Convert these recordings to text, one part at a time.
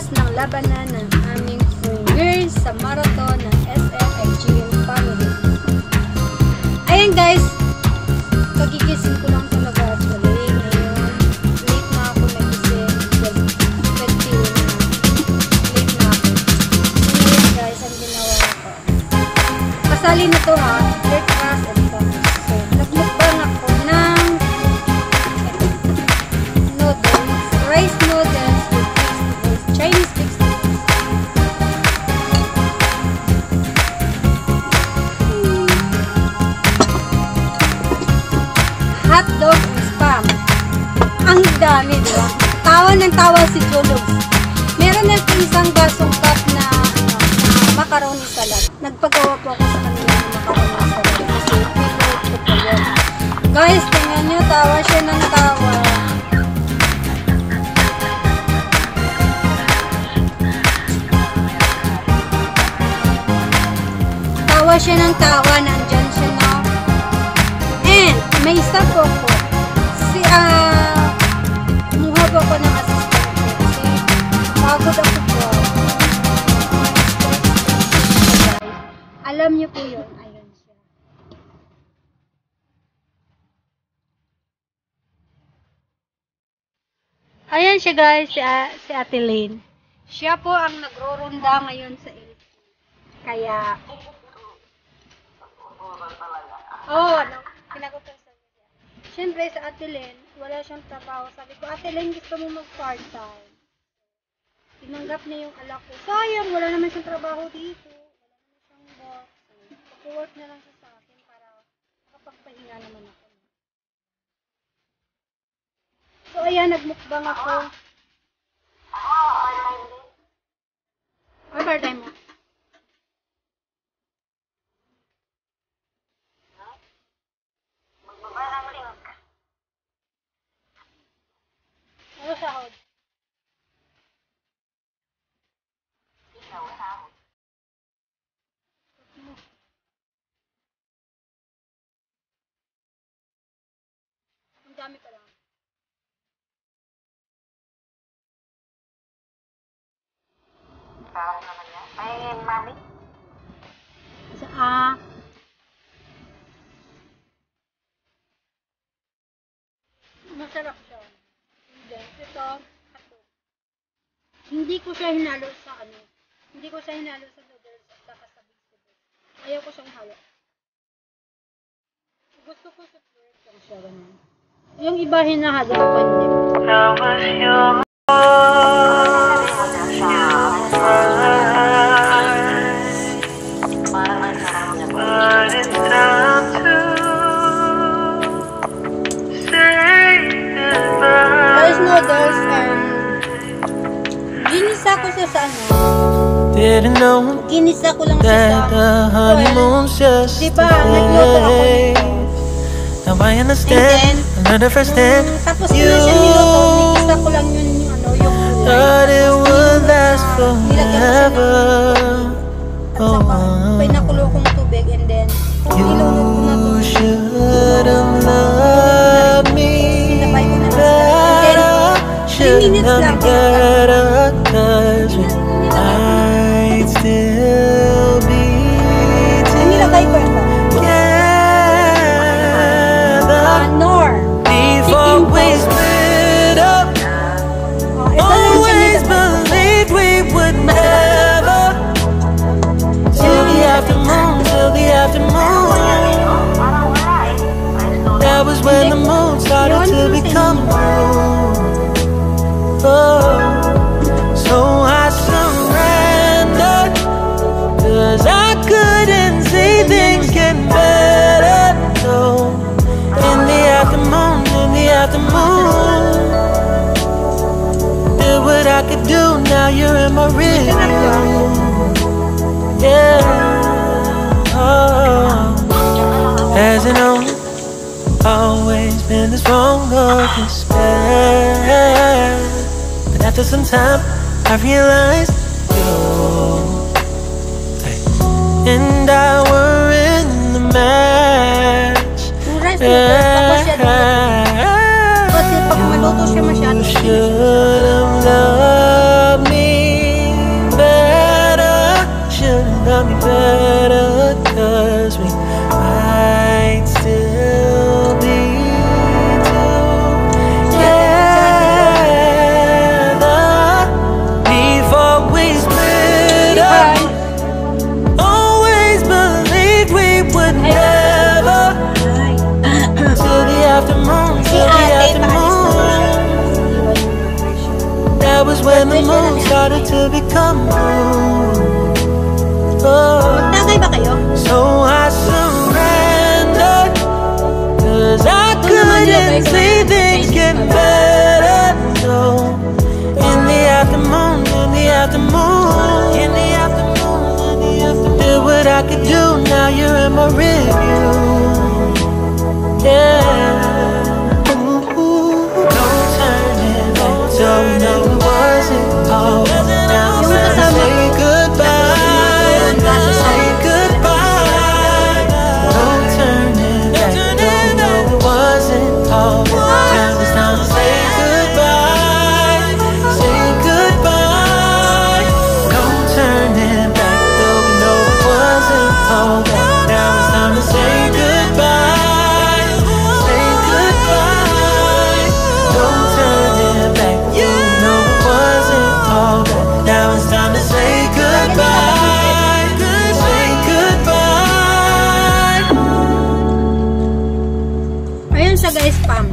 bukas ng labanan ng aming 4 years sa marathon ng SM Aegean Family. Ayan guys, kagigising ko lang talaga actually. Ngayon, late na ako nagising. Late na ako. So ngayon guys, ang ginawa ko. Kasali na to ha, breakfast and lunch. So, nagmukbang ako ng noodles, rice noodles with vegetables, Chinese vegetables. Hot dog and spam. Ang dami, di ba? Tawa ng tawa si Jologs. Meron na isang basong cup na macaroni salad. Nagpagawa po ako sa kanila ng macaroni salad kasi favorite ko po yun. Guys, tingnan nyo, tawa siya ng tawa. Tawa siya ng tawa, nandyan siya na. And, may isa po ko. Kumuha po ako ng assistant ko kasi pagod ako po. Alam niyo po yun. Ayun siya. Ayan siya guys, si Ate Lane. Siya po ang nagro-ronda ngayon sa LC. Kaya, pinagutan sa niya. Siyempre sa Ate Lane, wala siyang trabaho. Sabi ko, Ate Lane, gusto mo mag-part-time. Tinanggap niya yung alak ko. Sayang, wala naman siyang trabaho dito. Wala naman siyang work. Pag-work na lang siya sa akin para makapagpahinga naman ako. So, ayan, nagmukbang ako. Or part-time mo? Ano sahod? Ang dami pa lang. Sarap naman yan. May mami? Masarap siya. Ito, hotdog. Hindi ko siya hinalo sa Hindi ko siya hinalo sa noodles at saka sa vegetables. Ayaw ko siyang halo. Gusto ko sa fruit lang siya ganun. Yung iba hinahalo ko panip. Rice noodles and ginisa ko siya sa ginisa ko lang siya sa diba, nagluto ako nito. Now I understand, another first step. Tapos ko na siya niluto, nigisa ko lang yung thought it would last forever. At saka, pinakulo kong tubig and then nilunod ko na to. You should have loved me better. Should have known better, 'cause I'd still be together before we split up. Always believed we would never. Till the afternoon, till the afternoon. That was when the moon started to become blue. Oh, so I surrendered, 'cause I couldn't see things getting better. No, in the afternoon, did what I could do. Now you're in my rear view. Yeah. Oh. Has it always been this wrong of despair? But after some time, I realized you and I were in the match. Kasi pag maluto siya masyado, You should have loved me the moon started to become blue. Oh, Magtagay ba kayo? so I surrendered, 'cause I couldn't see things get better. So in the afternoon, in the afternoon, in the afternoon, in the afternoon, did what I could do. Now you're in my review. Yeah. Ooh, no turning back. Don't know it wasn't all. Now it's time to say goodbye. Say goodbye. No turning back. Don't know it wasn't all. Now it's time to say goodbye. Say goodbye. No turning back. Though we know it wasn't all. Now it's time to say goodbye. Say goodbye. No turning back. You know it wasn't all. Now it's time to say goodbye. Say goodbye. Ayun siya guys, Pam.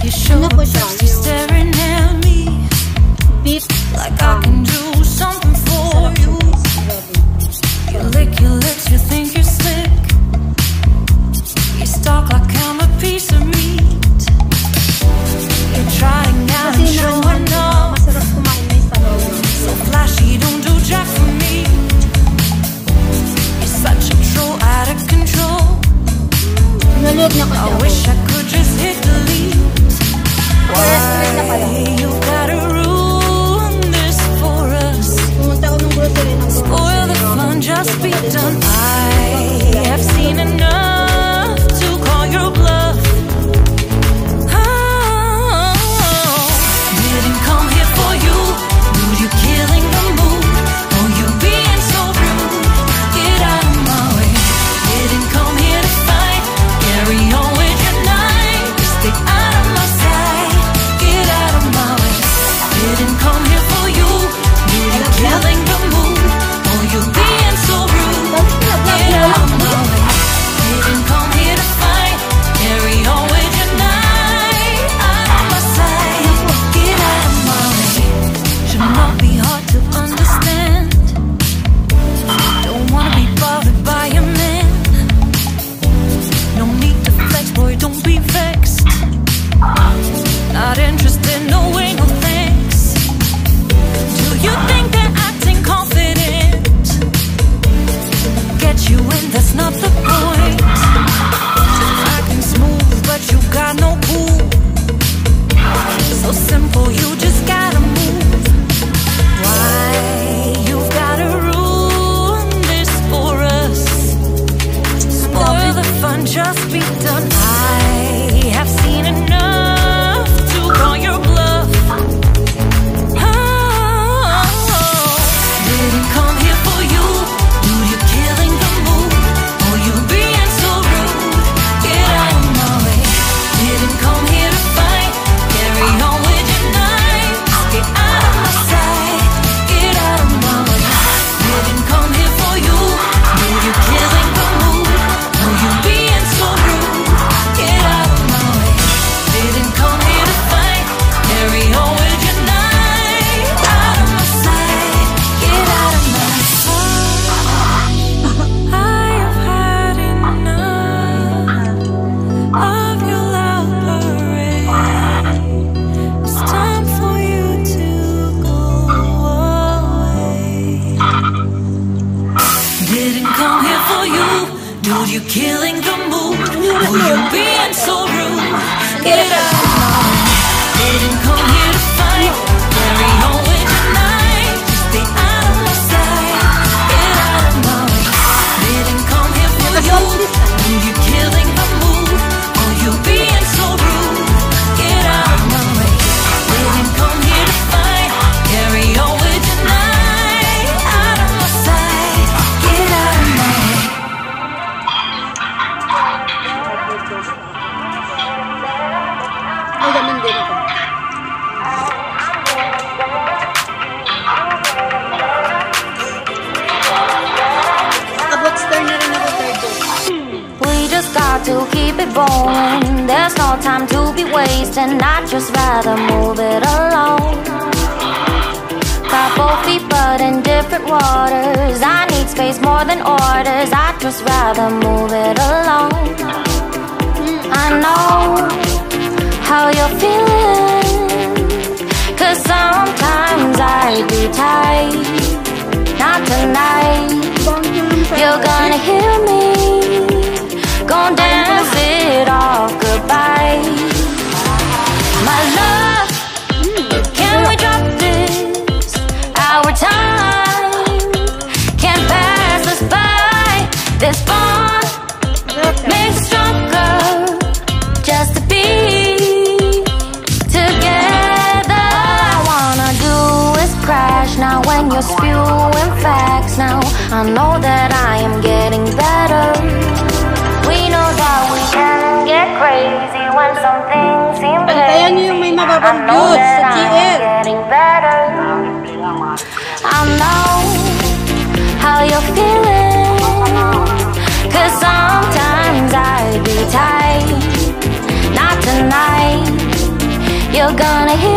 You show Ano up po siya? just staring at me Beef. like I can do something for you. You lick your lips, you think you're slick. You stalk like I'm a piece of meat. You're trying out and Kasi showing off. masarap kumain na yung sarong. So flashy, don't do jack for me. You're such a troll, out of control. Nalod na I kasi ako. wish I could just hit delete. Stress na pala. Why you gotta ruin this for us? Pumunta ko ng grocery ng Spoil the fun, just be done. I have seen enough to call your bluff. Oh, didn't come here for you. Dude, you killing the mood. Oh, you being so rude. Get out of my way. Didn't come here to fight. Carry on with your night. Stay out of my sight. Get out of my way. Didn't come here for you. Dude, you killing the mood. Oh, you being so rude. Get out of my way. Didn't come here to fight. Carry on with your night. Out of my sight. Get out of my way. Should not be hard to understand. Don't wanna be bothered by a man. No need to flex, boy, don't be vexed. Not interested, no way, no thanks. Do you think that acting confident get you in? That's not the point. Acting smooth, but you got no cool. So simple, you just gotta move. Why you've gotta ruin this for us? Spoil the fun, just be done. I have seen enough to call your bluff. Oh, didn't come here for you. Dude, you're killing the mood. Oh, you being so rude. Get out of my way. Didn't come here to fight. Carry on with your night. Get out of my sight. Get out of my way. Didn't come here for you. Dude, you're killing the mood. Oh, you being so rude. Get out of my way. Didn't come here to fight. Carry on with your night. Out of my sight. Get out of my sight. I have had enough of your loud parade. It's time for you to go away. Didn't come here for you. Dude, you killing the mood. Oh, you being so rude. Get out of my way. Didn't come here to fight. Carry on with your night. Stay out of my sight. Get out of my way. Didn't come here for you. Dude, you killing the mood. Oh, you being so rude. Get out of my way. Didn't come here to fight. Carry on with your night. Out of my sight. Get out of my way. going. There's no time to be wasting. I'd just rather move it alone. Got both feet but in different waters. I need space more than orders. I'd just rather move it alone. I know how you're feeling, 'cause sometimes I do tight. Not tonight. You're gonna hear me, gon' dance it off goodbye. My love, can we drop this? Our time can't pass us by. This bond makes us stronger, just to be together. All I wanna do is crash now when you're spewing facts. Now I know that I am getting better. We know that we can get crazy when some things seem Antayan niyo yung may mababang juice sa GL. getting better. I know how you're feeling, 'cause sometimes I be tight. Not tonight. You're gonna hear